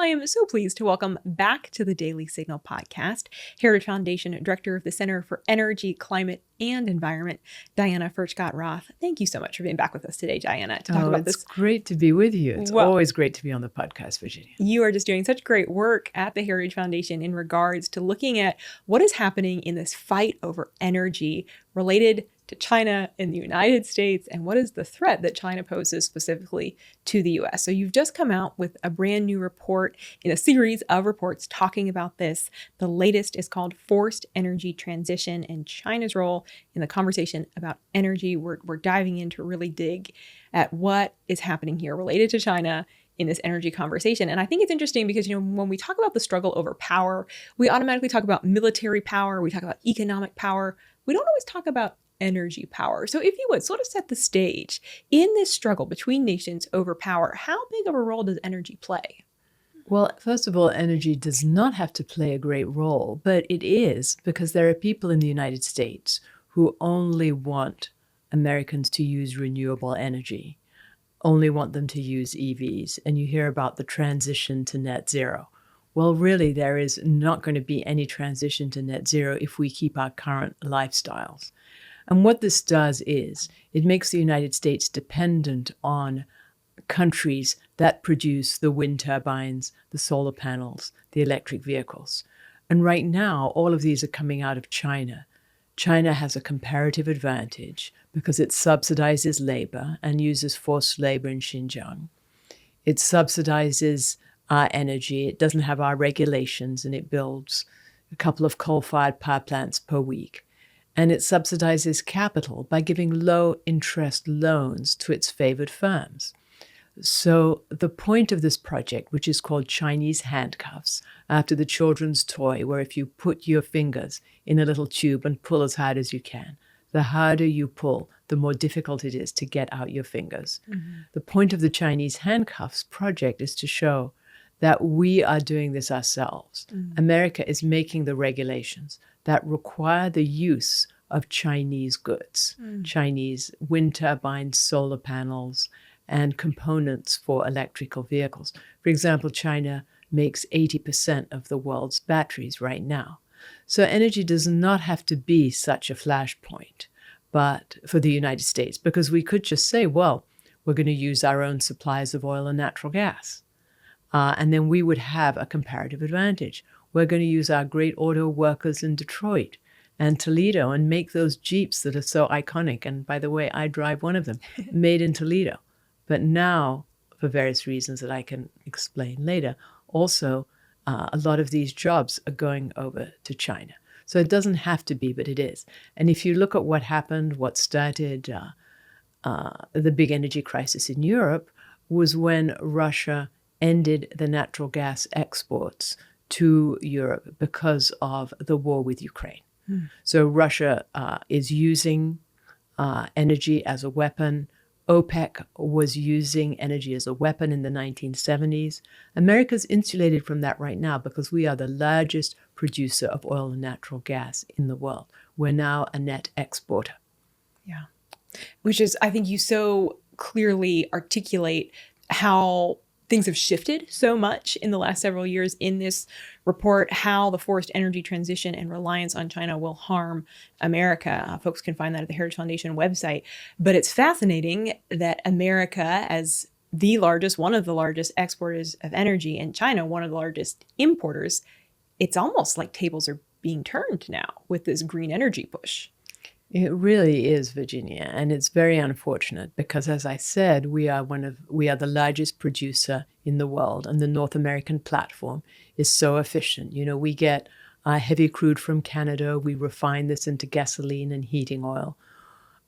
I am so pleased to welcome back to the Daily Signal podcast, Heritage Foundation Director of the Center for Energy, Climate, and Environment, Diana Furchtgott-Roth. Thank you so much for being back with us today, Diana, to talk about this. It's great to be with you. It's always great to be on the podcast, Virginia. You are just doing such great work at the Heritage Foundation in regards to looking at what is happening in this fight over energy related to China and the United States, and what is the threat that China poses specifically to the U.S. So you've just come out with a brand new report in a series of reports talking about this. The latest is called Forced Energy Transition and China's Role in the Conversation about Energy. We're diving in to really dig at what is happening here related to China in this energy conversation. And I think it's interesting because, when we talk about the struggle over power, we automatically talk about military power, we talk about economic power. We don't always talk about energy power. So if you would sort of set the stage in this struggle between nations over power, how big of a role does energy play? Well, first of all, energy does not have to play a great role, but it is because there are people in the United States who only want Americans to use renewable energy, only want them to use EVs. And you hear about the transition to net zero. Well, really, there is not going to be any transition to net zero if we keep our current lifestyles. And what this does is it makes the United States dependent on countries that produce the wind turbines, the solar panels, the electric vehicles. And right now, all of these are coming out of China. China has a comparative advantage because it subsidizes labor and uses forced labor in Xinjiang. It subsidizes our energy. It doesn't have our regulations, and it builds a couple of coal-fired power plants per week. And it subsidizes capital by giving low-interest loans to its favored firms. So the point of this project, which is called Chinese handcuffs, after the children's toy, where if you put your fingers in a little tube and pull as hard as you can, the harder you pull, the more difficult it is to get out your fingers. Mm-hmm. The point of the Chinese handcuffs project is to show that we are doing this ourselves. Mm-hmm. America is making the regulations that require the use of Chinese goods, Chinese wind turbines, solar panels, and components for electrical vehicles. For example, China makes 80% of the world's batteries right now. So energy does not have to be such a flashpoint, but for the United States, because we could just say, well, we're going to use our own supplies of oil and natural gas. And then we would have a comparative advantage. We're going to use our great auto workers in Detroit and Toledo and make those Jeeps that are so iconic. And by the way, I drive one of them, made in Toledo. But now, for various reasons that I can explain later, also a lot of these jobs are going over to China. So it doesn't have to be, but it is. And if you look at what happened, what started the big energy crisis in Europe was when Russia ended the natural gas exports to Europe because of the war with Ukraine. So Russia is using energy as a weapon. OPEC was using energy as a weapon in the 1970s. America's insulated from that right now because we are the largest producer of oil and natural gas in the world. We're now a net exporter. Yeah. Which is, I think you so clearly articulate how things have shifted so much in the last several years in this report, how the forced energy transition and reliance on China will harm America. Folks can find that at the Heritage Foundation website. But it's fascinating that America, as the largest, one of the largest exporters of energy, and China, one of the largest importers, it's almost like tables are being turned now with this green energy push. It really is, Virginia, and it's very unfortunate because, as I said, we are the largest producer in the world, and the North American platform is so efficient. We get heavy crude from Canada, we refine this into gasoline and heating oil.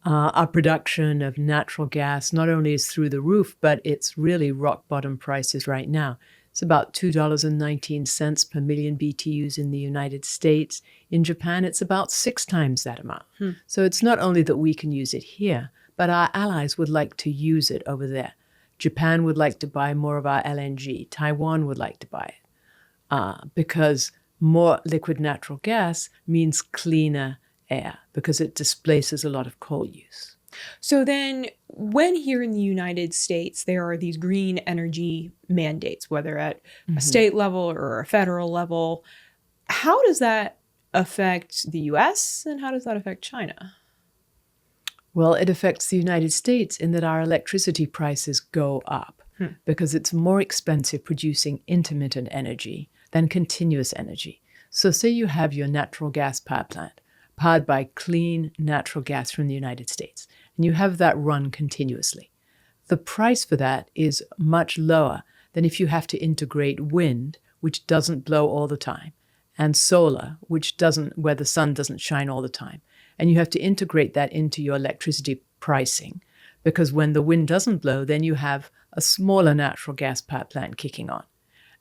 Our production of natural gas not only is through the roof, but it's really rock bottom prices right now. It's about $2.19 per million BTUs in the United States. In Japan, it's about 6 times that amount. So it's not only that we can use it here, but our allies would like to use it over there. Japan would like to buy more of our LNG. Taiwan would like to buy it because more liquid natural gas means cleaner air because it displaces a lot of coal use. So then, when here in the United States, there are these green energy mandates, whether at a state level or a federal level, how does that affect the US and how does that affect China? Well, it affects the United States in that our electricity prices go up because it's more expensive producing intermittent energy than continuous energy. So say you have your natural gas power plant powered by clean natural gas from the United States, and you have that run continuously. The price for that is much lower than if you have to integrate wind, which doesn't blow all the time, and solar, where the sun doesn't shine all the time. And you have to integrate that into your electricity pricing, because when the wind doesn't blow, then you have a smaller natural gas power plant kicking on.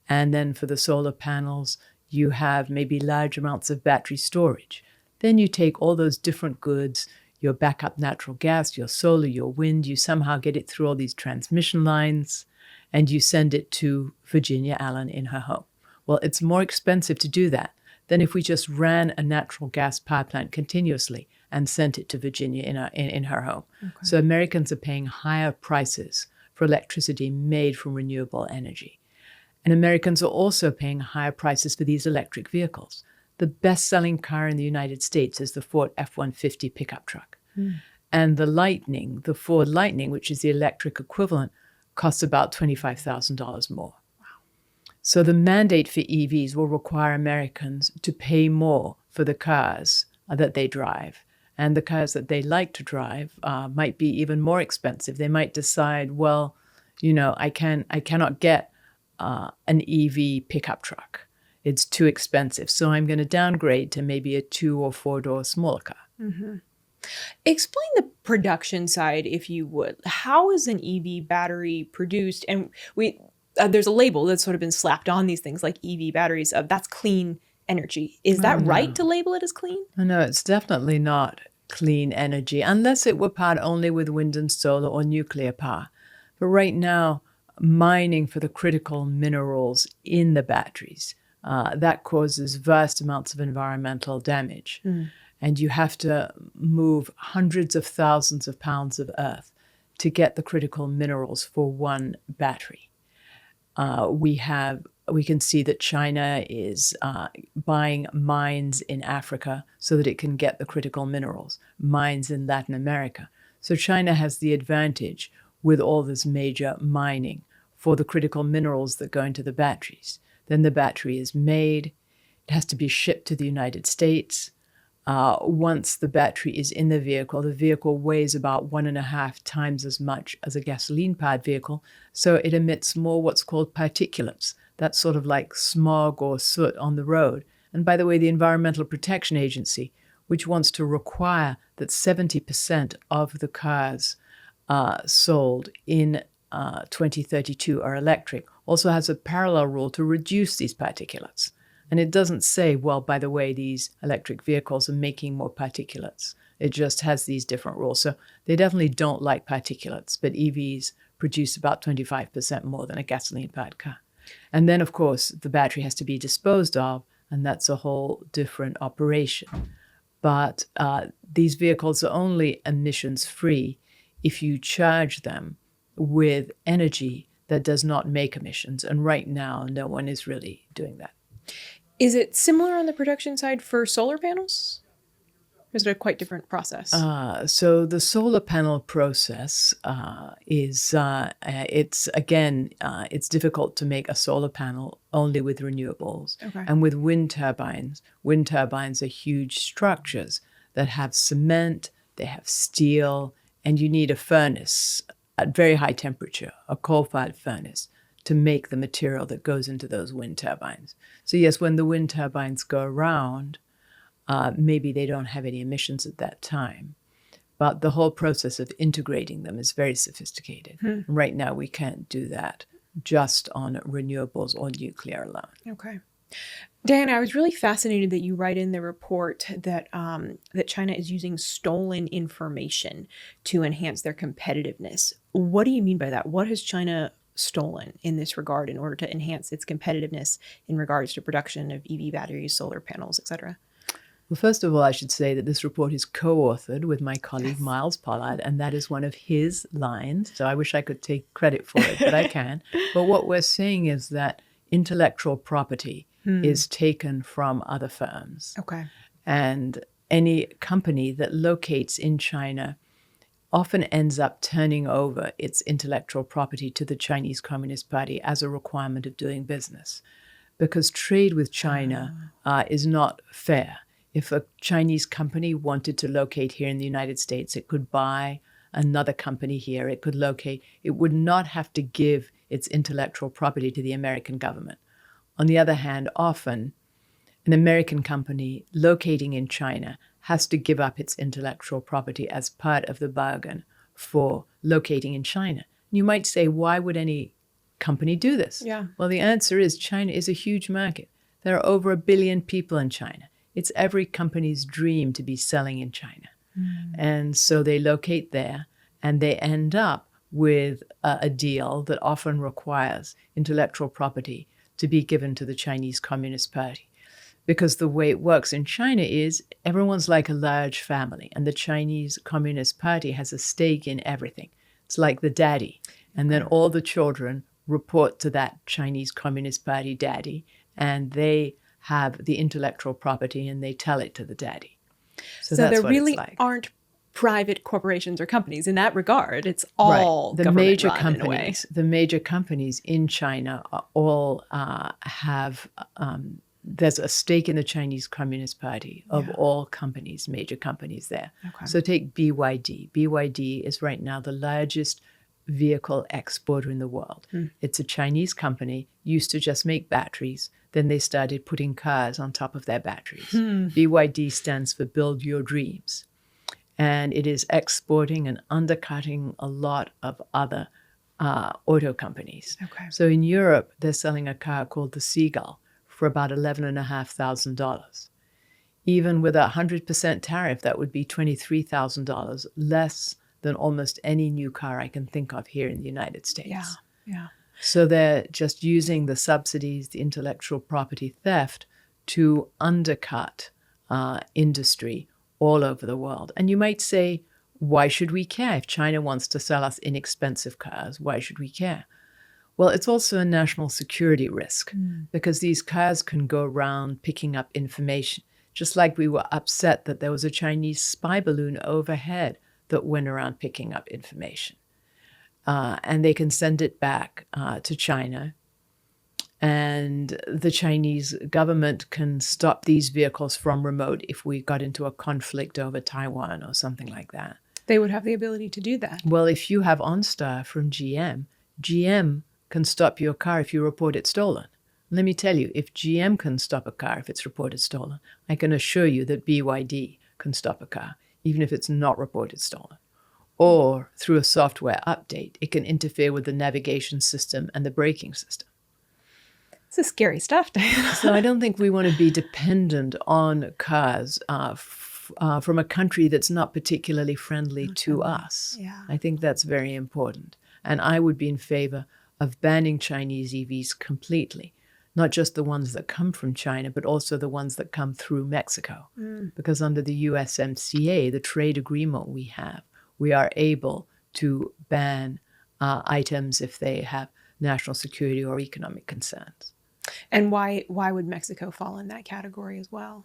And then for the solar panels, you have maybe large amounts of battery storage. Then you take all those different goods, your backup natural gas, your solar, your wind, you somehow get it through all these transmission lines, and you send it to Virginia Allen in her home. Well, it's more expensive to do that than if we just ran a natural gas power plant continuously and sent it to Virginia in her home. Okay. So Americans are paying higher prices for electricity made from renewable energy. And Americans are also paying higher prices for these electric vehicles. The best-selling car in the United States is the Ford F-150 pickup truck. And the Ford Lightning, which is the electric equivalent, costs about $25,000 more. So the mandate for EVs will require Americans to pay more for the cars that they drive. And the cars that they like to drive might be even more expensive. They might decide, well, I cannot get an EV pickup truck. It's too expensive. So I'm going to downgrade to maybe a 2 or 4 door smaller car. Mm-hmm. Explain the production side, if you would. How is an EV battery produced? And there's a label that's sort of been slapped on these things like EV batteries of that's clean energy. Is that right to label it as clean? No, it's definitely not clean energy unless it were powered only with wind and solar or nuclear power. But right now, mining for the critical minerals in the batteries, that causes vast amounts of environmental damage. And you have to move hundreds of thousands of pounds of earth to get the critical minerals for one battery. We can see that China is buying mines in Africa so that it can get the critical minerals, mines in Latin America. So China has the advantage with all this major mining for the critical minerals that go into the batteries. Then the battery is made. It has to be shipped to the United States. Once the battery is in the vehicle weighs about 1.5 times as much as a gasoline-powered vehicle, so it emits more what's called particulates. That's sort of like smog or soot on the road. And by the way, the Environmental Protection Agency, which wants to require that 70% of the cars sold in 2032 are electric, also has a parallel rule to reduce these particulates. And it doesn't say, well, by the way, these electric vehicles are making more particulates. It just has these different rules. So they definitely don't like particulates, but EVs produce about 25% more than a gasoline-powered car. And then, of course, the battery has to be disposed of, and that's a whole different operation. But these vehicles are only emissions-free if you charge them with energy that does not make emissions. And right now, no one is really doing that. Is it similar on the production side for solar panels? Or is it a quite different process? So the solar panel process it's difficult to make a solar panel only with renewables. Okay. And with wind turbines are huge structures that have cement, they have steel, and you need a furnace at very high temperature, a coal-fired furnace, to make the material that goes into those wind turbines. So yes, when the wind turbines go around, maybe they don't have any emissions at that time. But the whole process of integrating them is very sophisticated. Right now, we can't do that just on renewables or nuclear alone. Okay. Diana, I was really fascinated that you write in the report that that China is using stolen information to enhance their competitiveness. What do you mean by that? What has China stolen in this regard in order to enhance its competitiveness in regards to production of EV batteries, solar panels, et cetera? Well, first of all, I should say that this report is co-authored with my colleague Yes. Miles Pollard, and that is one of his lines. So I wish I could take credit for it, but I can. But what we're saying is that intellectual property is taken from other firms. Okay. And any company that locates in China often ends up turning over its intellectual property to the Chinese Communist Party as a requirement of doing business, because trade with China is not fair. If a Chinese company wanted to locate here in the United States, it could buy another company here. It could locate. It would not have to give its intellectual property to the American government. On the other hand, often an American company locating in China has to give up its intellectual property as part of the bargain for locating in China. You might say, why would any company do this? Yeah. Well, the answer is China is a huge market. There are over 1 billion people in China. It's every company's dream to be selling in China. And so they locate there, and they end up with a deal that often requires intellectual property to be given to the Chinese Communist Party. Because the way it works in China is everyone's like a large family, and the Chinese Communist Party has a stake in everything. It's like the daddy. And then all the children report to that Chinese Communist Party daddy, and they have the intellectual property and they tell it to the daddy. So that's there what really it's like. aren't private corporations or companies in that regard. It's all The government major run in a way. companies. The major companies in China all have. There's a stake in the Chinese Communist Party of all companies, major companies there. Okay. So take BYD. BYD is right now the largest vehicle exporter in the world. It's a Chinese company, used to just make batteries. Then they started putting cars on top of their batteries. BYD stands for Build Your Dreams. And it is exporting and undercutting a lot of other auto companies. Okay. So in Europe, they're selling a car called the Seagull for about $11,500. Even with a 100% tariff, that would be $23,000, less than almost any new car I can think of here in the United States. Yeah. So they're just using the subsidies, the intellectual property theft to undercut industry all over the world. And you might say, why should we care? If China wants to sell us inexpensive cars, why should we care? Well, it's also a national security risk because these cars can go around picking up information, just like we were upset that there was a Chinese spy balloon overhead that went around picking up information. And they can send it back to China. And the Chinese government can stop these vehicles from remote if we got into a conflict over Taiwan or something like that. They would have the ability to do that. Well, if you have OnStar from GM can stop your car if you report it stolen. Let me tell you, if GM can stop a car if it's reported stolen, I can assure you that BYD can stop a car, even if it's not reported stolen. Or through a software update, it can interfere with the navigation system and the braking system. This is scary stuff, Diana. So I don't think we want to be dependent on cars from a country that's not particularly friendly to us. Yeah. I think that's very important. And I would be in favor of banning Chinese EVs completely, not just the ones that come from China, but also the ones that come through Mexico. Because under the USMCA, the trade agreement we have, we are able to ban items if they have national security or economic concerns. And why would Mexico fall in that category as well?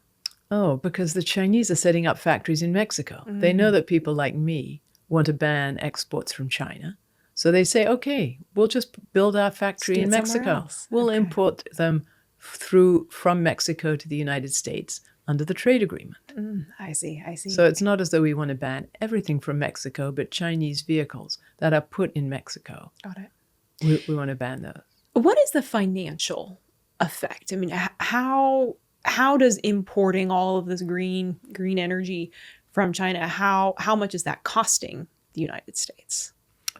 Oh, because the Chinese are setting up factories in Mexico. They know that people like me want to ban exports from China. So they say, okay, we'll just build our factory in Mexico. We'll import them from Mexico to the United States under the trade agreement. I see. So it's not as though we want to ban everything from Mexico, but Chinese vehicles that are put in Mexico. Got it. We want to ban those. What is the financial effect? I mean, how does importing all of this green energy from China, how much is that costing the United States?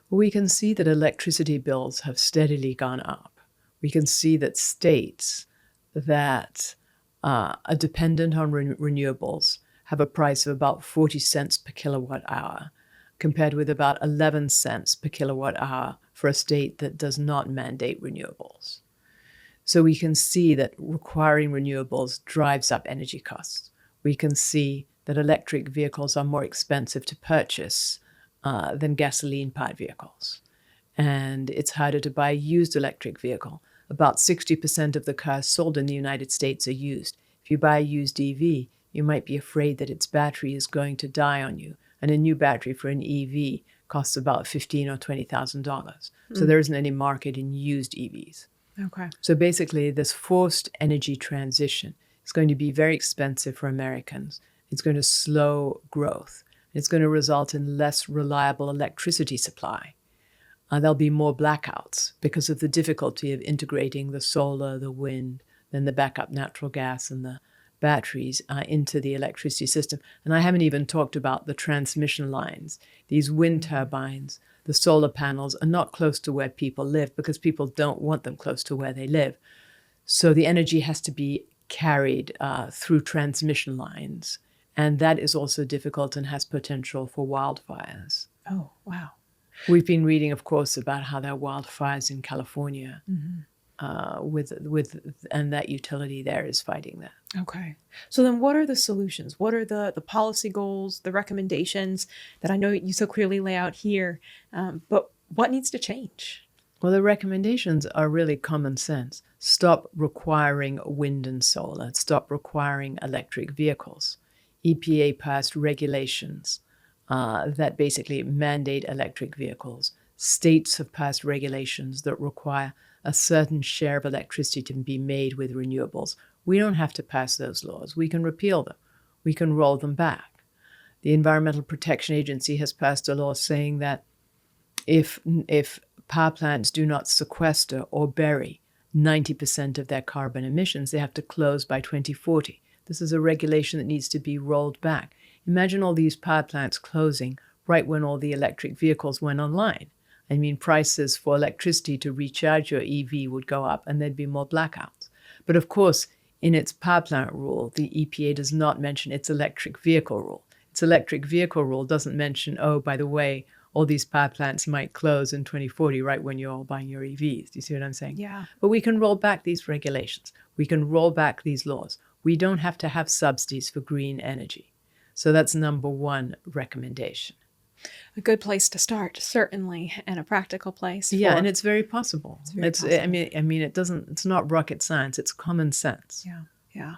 We can see that electricity bills have steadily gone up. We can see that states that are dependent on renewables have a price of about 40 cents per kilowatt hour, compared with about 11 cents per kilowatt hour for a state that does not mandate renewables. So we can see that requiring renewables drives up energy costs. we can see that electric vehicles are more expensive to purchase than gasoline-powered vehicles. And it's harder to buy a used electric vehicle. About 60% of the cars sold in the United States are used. If you buy a used EV, you might be afraid that its battery is going to die on you. And a new battery for an EV costs about $15,000 or $20,000. So there isn't any market in used EVs. Okay. So basically, this forced energy transition is going to be very expensive for Americans. It's going to slow growth. It's going to result in less reliable electricity supply. There'll be more blackouts because of the difficulty of integrating the solar, the wind, then the backup natural gas and the batteries into the electricity system. And I haven't even talked about the transmission lines. These wind turbines, the solar panels are not close to where people live because people don't want them close to where they live. So the energy has to be carried through transmission lines. And that is also difficult and has potential for wildfires. Oh, wow. We've been reading, of course, about how there are wildfires in California, and that utility there is fighting that. Okay. So then what are the solutions? What are the policy goals, the recommendations that I know you so clearly lay out here, but what needs to change? Well, the recommendations are really common sense. Stop requiring wind and solar. Stop requiring electric vehicles. EPA passed regulations that basically mandate electric vehicles. States have passed regulations that require a certain share of electricity to be made with renewables. We don't have to pass those laws. We can repeal them. We can roll them back. The Environmental Protection Agency has passed a law saying that if power plants do not sequester or bury 90% of their carbon emissions, they have to close by 2040. This is a regulation that needs to be rolled back. Imagine all these power plants closing right when all the electric vehicles went online. I mean, prices for electricity to recharge your EV would go up and there'd be more blackouts. But of course, in its power plant rule, the EPA does not mention its electric vehicle rule. Its electric vehicle rule doesn't mention, oh, by the way, all these power plants might close in 2040 right when you're all buying your EVs. Do you see what I'm saying? Yeah. But we can roll back these regulations. We can roll back these laws. We don't have to have subsidies for green energy. So that's number one recommendation. A good place to start, certainly, and a practical place. Yeah, and it's very possible. Possible. I mean, it's not rocket science. It's common sense. Yeah, yeah.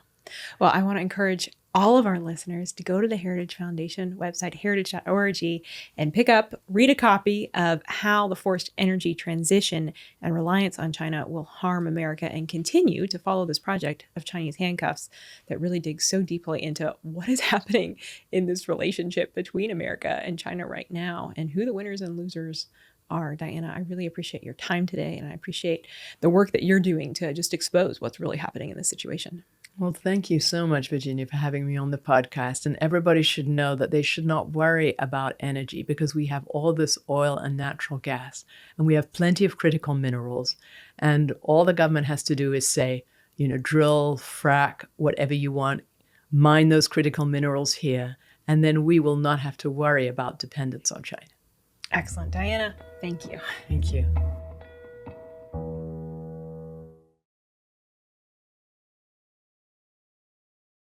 Well, I want to encourage all of our listeners to go to the Heritage Foundation website, heritage.org, and read a copy of How the Forced Energy Transition and Reliance on China Will Harm America, and continue to follow this project of Chinese handcuffs that really digs so deeply into what is happening in this relationship between America and China right now and who the winners and losers are. Diana, I really appreciate your time today, and I appreciate the work that you're doing to just expose what's really happening in this situation. Well, thank you so much, Virginia, for having me on the podcast. And everybody should know that they should not worry about energy because we have all this oil and natural gas, and we have plenty of critical minerals. And all the government has to do is say, drill, frack, whatever you want, mine those critical minerals here, and then we will not have to worry about dependence on China. Excellent. Diana, thank you. Thank you.